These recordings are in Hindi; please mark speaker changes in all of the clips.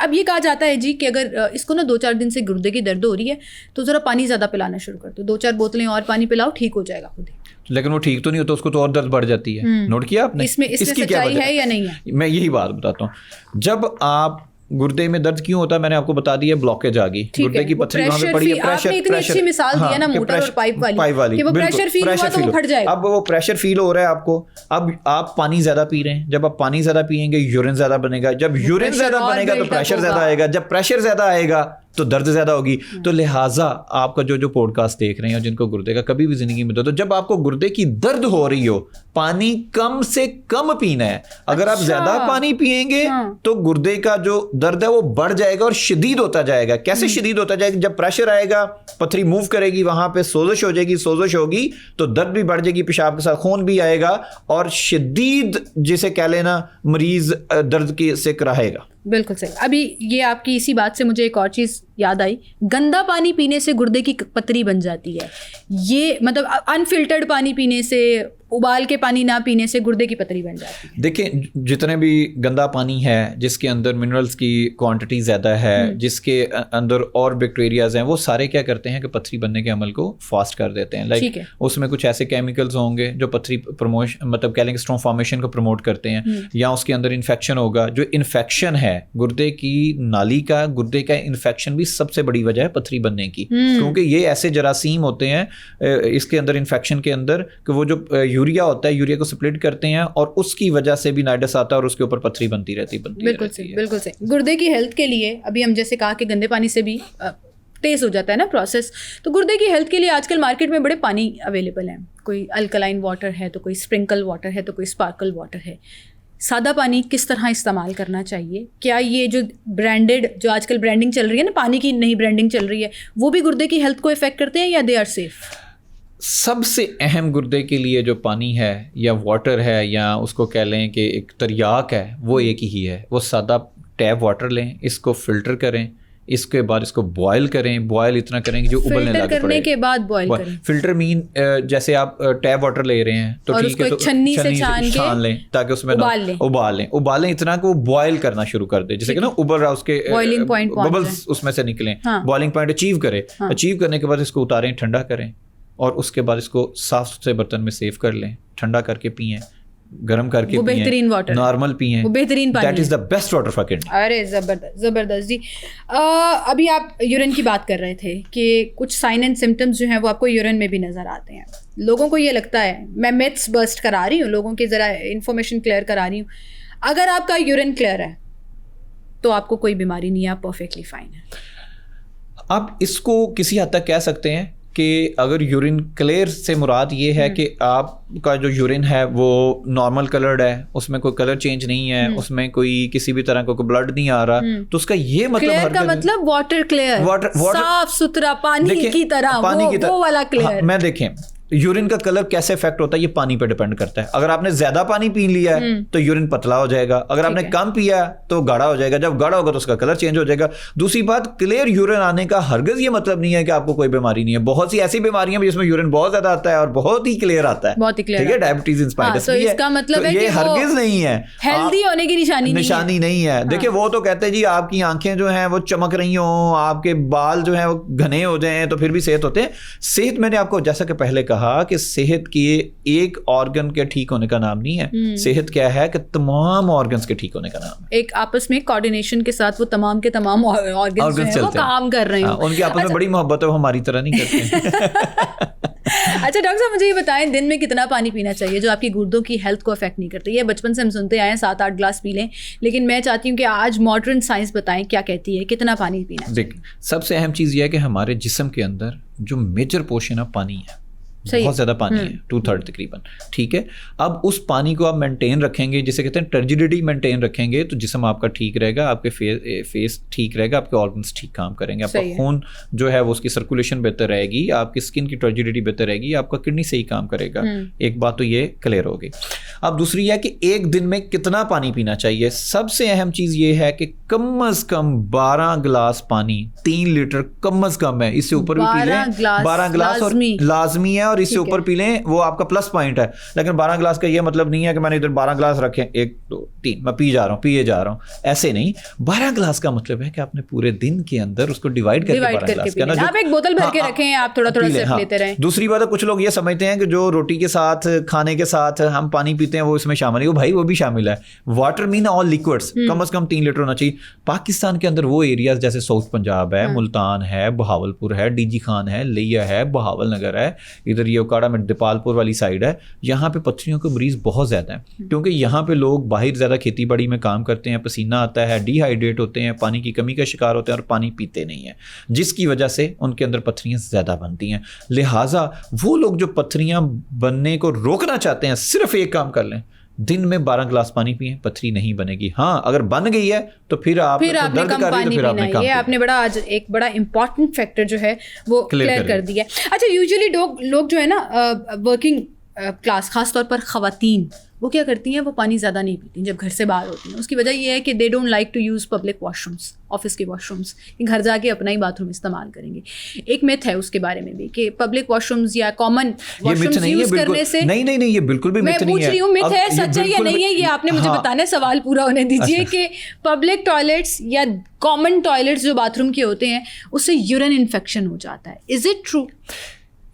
Speaker 1: अब ये कहा जाता है जी कि अगर इसको ना 2-4 दिन से गुर्दे की दर्द हो रही है तो ज़रा पानी ज़्यादा पिलाना शुरू कर दो, 2-4 बोतलें और पानी पिलाओ, ठीक हो जाएगा खुद ही।
Speaker 2: लेकिन वो ठीक तो नहीं होता, उसको तो और दर्द बढ़ जाती है। नोट किया आपने?
Speaker 1: इसमें सच्चाई है या नहीं है?
Speaker 2: मैं यही बात बताता हूँ। जब आप गुर्दे में दर्द क्यों होता है मैंने आपको बता दिया, ब्लॉकेज आ गई, गुर्दे की पथरी वहां पे पड़ी है, प्रेशर।
Speaker 1: आपने इतनी अच्छी मिसाल दी है ना मोटर और पाइप वाली कि वो प्रेशर फील हुआ तो वो फट जाएगा।
Speaker 2: अब वो प्रेशर फील हो रहा है आपको, अब आप पानी ज्यादा पी रहे हैं, जब आप पानी ज्यादा पिएंगे यूरिन ज्यादा बनेगा, जब यूरिन ज्यादा बनेगा तो प्रेशर ज्यादा आएगा, जब प्रेशर ज्यादा आएगा तो दर्द ज्यादा होगी। तो लिहाजा आपका जो पॉडकास्ट देख रहे हैं और जिनको गुर्दे का कभी भी जिंदगी में दर्द, तो जब आपको गुर्दे की दर्द हो रही हो, पानी कम से कम पीना है। अगर आप ज्यादा पानी पिएंगे तो गुर्दे का जो दर्द है वो बढ़ जाएगा और शदीद होता जाएगा। कैसे शदीद होता जाएगा? जब प्रेशर आएगा, पथरी मूव करेगी, वहां पे सोजिश हो जाएगी, सोजिश होगी तो दर्द भी बढ़ जाएगी, पेशाब के साथ खून भी आएगा और शदीद जिसे कह लेना मरीज दर्द के से कराएगा।
Speaker 1: बिल्कुल सही। अभी ये आपकी इसी बात से मुझे एक और चीज़ याद आई, गंदा पानी पीने से गुर्दे की पथरी बन जाती है। ये मतलब अनफिल्टर्ड पानी पीने से, उबाल के पानी ना पीने से गुर्दे की पथरी बन जाती है।
Speaker 2: देखिए, जितने भी गंदा पानी है जिसके अंदर मिनरल्स की क्वांटिटी ज़्यादा है, जिसके अंदर और बैक्टीरियाज हैं, वो सारे क्या करते हैं कि पथरी बनने के अमल को फास्ट कर देते हैं। लाइक उसमें कुछ ऐसे केमिकल्स होंगे जो पथरी प्रमोशन, मतलब कह लेंगे स्टोन फॉर्मेशन को प्रमोट करते हैं, या उसके अंदर इन्फेक्शन होगा। जो इन्फेक्शन है गुर्दे की नाली का, गुर्दे का इन्फेक्शन भी सबसे बड़ी वजह है पथरी बनने की, क्योंकि ये ऐसे जरासीम होते हैं इसके अंदर, इन्फेक्शन के अंदर, कि वो जो यूरिया होता है, यूरिया को स्प्लिट करते हैं और उसकी वजह से भी नाइडस आता है और उसके ऊपर पथरी बनती रहती है।
Speaker 1: बिल्कुल सही, बिल्कुल सही। गुर्दे की हेल्थ के लिए अभी हम जैसे कहा कि गंदे पानी से भी तेज हो जाता है ना प्रोसेस, तो गुर्दे की हेल्थ के लिए आजकल मार्केट में बड़े पानी अवेलेबल हैं। कोई अल्कलाइन वाटर है तो कोई स्प्रिंकल वाटर है तो कोई स्पार्कल वाटर है। सादा पानी किस तरह इस्तेमाल करना चाहिए? क्या ये जो ब्रांडेड, जो आजकल ब्रांडिंग चल रही है ना, पानी की नई ब्रांडिंग चल रही है, वो भी गुर्दे की हेल्थ को इफेक्ट करते हैं या दे आर सेफ?
Speaker 2: सबसे अहम गुर्दे के लिए जो पानी है या वाटर है या उसको कह लें कि एक तरियाक है, वो एक ही है। वो सादा टैप वाटर लें, इसको फिल्टर करें, इसके बाद इसको बॉयल करें। बॉयल इतना करें कि जो उबलने लगे,
Speaker 1: करने के बाद बॉयल करें।
Speaker 2: फिल्टर मीन जैसे आप टैप वाटर ले रहे हैं तो ठीक है, तो
Speaker 1: छन्नी से छान
Speaker 2: लें ताकि उसमें उबाल लें इतना कि वो बॉयल करना शुरू कर दे, जैसे कि ना उबल रहा, उसके बबल्स उसमें से निकलें, बॉइलिंग पॉइंट अचीव करे। अचीव करने के बाद इसको उतारें, ठंडा करें और उसके बाद इसको साफ सुथरे बर्तन में सेव कर लें, ठंडा करके पिएं, गर्म करके पिएं, बेहतरीन वाटर, नॉर्मल पिएं, वो बेहतरीन पानी, that is the best water for kidney.
Speaker 1: अरे जबरदस्त जी। अभी आप यूरिन की बात कर रहे थे कि कुछ साइन एंड सिम्टम्स जो हैं वो आपको यूरिन में भी नजर आते हैं। लोगों को ये लगता है, मैं मिथ्स बस्ट करा रही हूँ, लोगों की जरा इन्फॉर्मेशन क्लियर करा रही हूँ, अगर आपका यूरिन क्लियर है तो आपको कोई बीमारी नहीं है, आप परफेक्टली फाइन है।
Speaker 2: आप इसको किसी हद तक कह सकते हैं कि अगर यूरिन क्लियर से मुराद ये है कि आपका जो यूरिन है वो नॉर्मल कलर्ड है, उसमें कोई कलर चेंज नहीं है, उसमें कोई किसी भी तरह का कोई ब्लड नहीं आ रहा, तो उसका ये मतलब
Speaker 1: मतलब वाटर क्लियर, वाटर साफ सुथरा पानी की तरह, वो वाला क्लियर।
Speaker 2: मैं देखें यूरिन का कलर कैसे इफेक्ट होता है, ये पानी पे डिपेंड करता है। अगर आपने ज्यादा पानी पी लिया है तो यूरिन पतला हो जाएगा, अगर आपने कम पिया तो गाढ़ा हो जाएगा, जब गाढ़ा होगा तो उसका कलर चेंज हो जाएगा। दूसरी बात, क्लियर यूरिन आने का हरगिज ये मतलब नहीं है कि आपको कोई बीमारी नहीं है। बहुत सी ऐसी बीमारियां भी जिसमें यूरिन बहुत ज्यादा आता है और बहुत ही क्लियर आता है,
Speaker 1: बहुत ही क्लियर,
Speaker 2: ठीक है, डायबिटीज इंस्पायर्स भी है,
Speaker 1: इसका मतलब है
Speaker 2: ये हरगिज नहीं है,
Speaker 1: हेल्दी होने की निशानी
Speaker 2: नहीं है। देखिए वो तो कहते हैं जी आपकी आंखें जो हैं वो चमक रही हो, आपके बाल जो हैं वो घने हो जाएं तो फिर भी सेहत होते हैं। सेहत, मैंने आपको जैसा कि पहले कहा कि सेहत की एक ऑर्गन के ठीक होने का नाम नहीं है। सेहत क्या है कि तमाम ऑर्गन्स के ठीक होने का नाम है।
Speaker 1: एक आपस में कोऑर्डिनेशन के साथ वो तमाम के तमाम ऑर्गन्स वो काम कर रहे हैं।
Speaker 2: उनकी आपस में बड़ी मोहब्बत है, वो हमारी तरह नहीं करते।
Speaker 1: अच्छा डॉक्टर साहब, मुझे ये बताएं, दिन में कितना पानी पीना चाहिए जो आपकी गुर्दों की हेल्थ को अफेक्ट नहीं करती? ये बचपन से हम सुनते आए हैं 7-8 ग्लास पी लें, लेकिन मैं चाहती हूँ कि आज मॉडर्न साइंस बताएं क्या कहती है, कितना पानी पीना चाहिए?
Speaker 2: देख, सबसे अहम चीज़ ये है कि हमारे जिस्म के अंदर जो मेजर पोर्शन है पानी है, बहुत ज़्यादा पानी है, 2/3 तकरीबन, ठीक है। अब उस पानी को आप मेंटेन रखेंगे, जिसे कहते हैं टर्जिडिटी मेंटेन रखेंगे, तो जिस्म आपका ठीक रहेगा, आपके फेस ठीक रहेगा, आपके ऑर्गन्स ठीक काम करेंगे, आपका खून जो है वो उसकी सर्कुलेशन बेहतर रहेगी, आपकी स्किन की टर्जिडिटी बेहतर रहेगी, आपका किडनी सही काम करेगा। एक बात तो ये क्लियर होगी। अब दूसरी है कि एक दिन में कितना पानी पीना चाहिए। सबसे अहम चीज़ ये है कि कम अज़ कम 12 गिलास पानी, 3 लीटर कम अज़ कम है, इससे ऊपर भी पी लें, 12 गिलास और लाजमी है। और इससे ऊपर पी लें, वो आपका प्लस पॉइंट है। लेकिन 12 ग्लास का ये मतलब नहीं है कि मैंने इधर 12 ग्लास रखे, 1 2 3 मैं पिए जा रहा हूँ, ऐसे नहीं। 12 ग्लास का मतलब है कि आपने पूरे दिन के अंदर उसको डिवाइड करके 12 ग्लास करना।
Speaker 1: आप एक बोतल भर के रखें, आप थोड़ा थोड़ा सिप लेते रहें।
Speaker 2: दूसरी बात है, कुछ लोग ये समझते हैं कि जो रोटी के साथ, खाने के साथ हम पानी पीते हैं वो इसमें शामिल है। भाई वो भी शामिल है। वाटर मीन ऑल लिक्विड्स, कम से कम 3 लीटर होना चाहिए। पाकिस्तान के अंदर वो एरियाज जैसे साउथ पंजाब है, मुल्तान है, बहावलपुर है, डीजी खान है, लिया है, बहावल नगर है, इधर ये उकाड़ा में दीपालपुर वाली साइड है, यहाँ पे पत्थरियों के मरीज बहुत ज़्यादा हैं, क्योंकि यहाँ पे लोग बाहर ज़्यादा खेती बाड़ी में काम करते हैं, पसीना आता है, डिहाइड्रेट होते हैं, पानी की कमी का शिकार होते हैं और पानी पीते नहीं हैं, जिसकी वजह से उनके अंदर पत्थरियाँ ज़्यादा बनती हैं। लिहाजा वो लोग जो पत्थरियाँ बनने को रोकना चाहते हैं, सिर्फ एक काम कर लें, दिन में 12 ग्लास पानी पिए, पथरी नहीं बनेगी। हाँ, अगर बन गई है तो फिर आपने
Speaker 1: कम पानी पीना है। ये आपने बड़ा आज एक बड़ा इंपॉर्टेंट फैक्टर जो है वो क्लियर कर दिया। अच्छा, यूजुअली लोग जो है ना वर्किंग क्लास, खास तौर पर ख़वातीन, वो क्या करती हैं, वो पानी ज़्यादा नहीं पीती जब घर से बाहर होती हैं। उसकी वजह ये है कि they don't like to use public washrooms, office के वॉशरूम्स, कि घर जाके अपना ही बाथरूम इस्तेमाल करेंगे। एक मिथ है उसके बारे में भी कि पब्लिक वॉशरूम्स या कॉमन वॉशरूम्स यूज़ करने से,
Speaker 2: नहीं, ये बिल्कुल भी मिथ नहीं है।
Speaker 1: मैं पूछ रही हूँ मिथ है, सच है या नहीं है, ये आपने मुझे बताना है। सवाल पूरा होने दीजिए कि पब्लिक टॉयलेट्स या कॉमन टॉयलेट्स जो बाथरूम के होते हैं उससे यूरिन इन्फेक्शन हो जाता है। Is it true?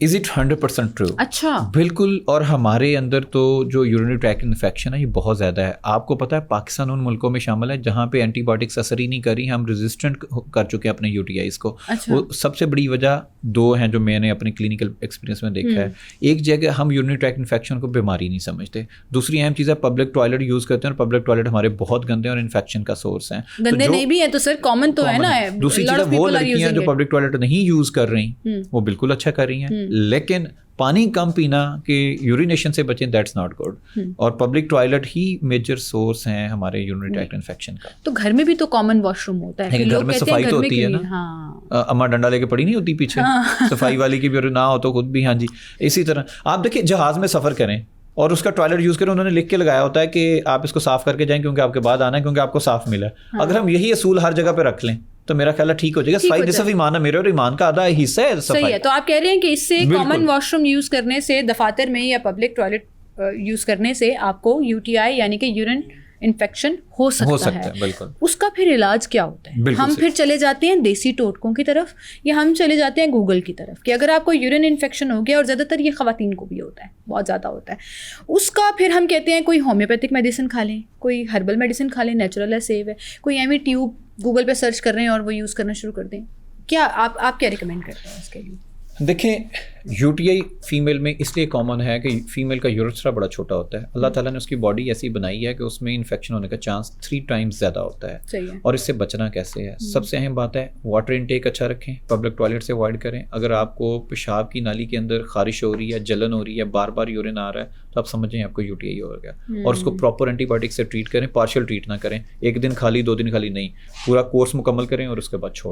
Speaker 2: Is it 100% true?
Speaker 1: अच्छा,
Speaker 2: बिल्कुल। और हमारे अंदर तो जो यूरिनरी ट्रैक्ट इन्फेक्शन है ये बहुत ज़्यादा है। आपको पता है पाकिस्तान उन मुल्कों में शामिल है जहाँ पे एंटीबायोटिक्स असर ही नहीं कर रही, हम रेजिस्टेंट कर चुके हैं अपने यूटीआईज को।
Speaker 1: अच्छा।
Speaker 2: वो सबसे बड़ी वजह 2 हैं जो मैंने अपने क्लिनिकल एक्सपीरियंस में देखा है। एक जगह हम यूरिनरी ट्रैक्ट इन्फेक्शन को बीमारी नहीं समझते। दूसरी अहम चीज़ है, पब्लिक टॉयलेट यूज़ करते हैं और पब्लिक टॉयलेट हमारे बहुत गंदे और इन्फेक्शन का सोर्स हैं।
Speaker 1: गंदे नहीं भी है तो सर कॉमन तो है ना।
Speaker 2: दूसरी चीज़, वो लड़कियाँ जो पब्लिक टॉयलेट नहीं यूज़ कर रही वो बिल्कुल अच्छा कर रही हैं, लेकिन पानी कम पीना के यूरिनेशन से बचें, दैट्स नॉट गुड। और पब्लिक टॉयलेट ही मेजर सोर्स हैं हमारे यूरिनरी ट्रैक्ट इन्फेक्शन का।
Speaker 1: तो घर में भी तो कॉमन वॉशरूम होता है,
Speaker 2: घर में सफाई तो होती है ना।
Speaker 1: हाँ।
Speaker 2: अम्मा डंडा लेके पड़ी नहीं होती पीछे। हाँ। सफाई वाली की भी ना हो तो खुद भी। हाँ जी, इसी तरह आप देखिए, जहाज में सफ़र करें और उसका टॉयलेट यूज़ करें, उन्होंने लिख के लगाया होता है कि आप इसको साफ़ करके जाएं क्योंकि आपके बाद आना है, क्योंकि आपको साफ़ मिला है। हाँ। अगर हम यही असूल हर जगह पे रख लें तो मेरा ख्याल है ठीक हो जाएगा। सफाई निसफ ईमान है, मेरे और ईमान का आधा हिस्सा है सफाई।
Speaker 1: सही है। तो आप कह रहे हैं कि इससे कॉमन वॉशरूम यूज़ करने से, दफातर में या पब्लिक टॉयलेट यूज़ करने से आपको यूटीआई यानी कि यूरिन इन्फेक्शन हो सकता है।
Speaker 2: बिल्कुल।
Speaker 1: उसका फिर इलाज क्या होता है? हम फिर चले जाते हैं देसी टोटकों की तरफ या हम चले जाते हैं गूगल की तरफ कि अगर आपको यूरिन इन्फेक्शन हो गया, और ज़्यादातर ये ख़वातीन को भी होता है, बहुत ज़्यादा होता है, उसका फिर हम कहते हैं कोई होम्योपैथिक मेडिसिन खा लें, कोई हर्बल मेडिसिन खा लें, नेचुरल है, सेव है, कोई एमी ट्यूब गूगल पे सर्च कर रहे हैं और वो यूज़ करना शुरू कर दें। क्या आप क्या रिकमेंड करते हैं इसके लिए?
Speaker 2: देखें, यूटीआई फीमेल में इसलिए कॉमन है कि फीमेल का यूरेथ्रा बड़ा छोटा होता है। अल्लाह ताला ने उसकी बॉडी ऐसी बनाई है कि उसमें इन्फेक्शन होने का चांस 3 टाइम्स ज़्यादा होता है।
Speaker 1: सही है।
Speaker 2: और इससे बचना कैसे है? सबसे अहम बात है, वाटर इनटेक अच्छा रखें, पब्लिक टॉयलेट से अवॉइड करें। अगर आपको पेशाब की नाली के अंदर खारिश हो रही है, जलन हो रही है, बार बार यूरिन आ रहा है, तो आप समझें आपको यूटीआई हो गया। और उसको प्रॉपर एंटीबायोटिक से ट्रीट करें, पार्शियल ट्रीट ना करें। 1 दिन खाली 2 दिन खाली नहीं, पूरा कोर्स मुकम्मल करें और उसके बाद छोड़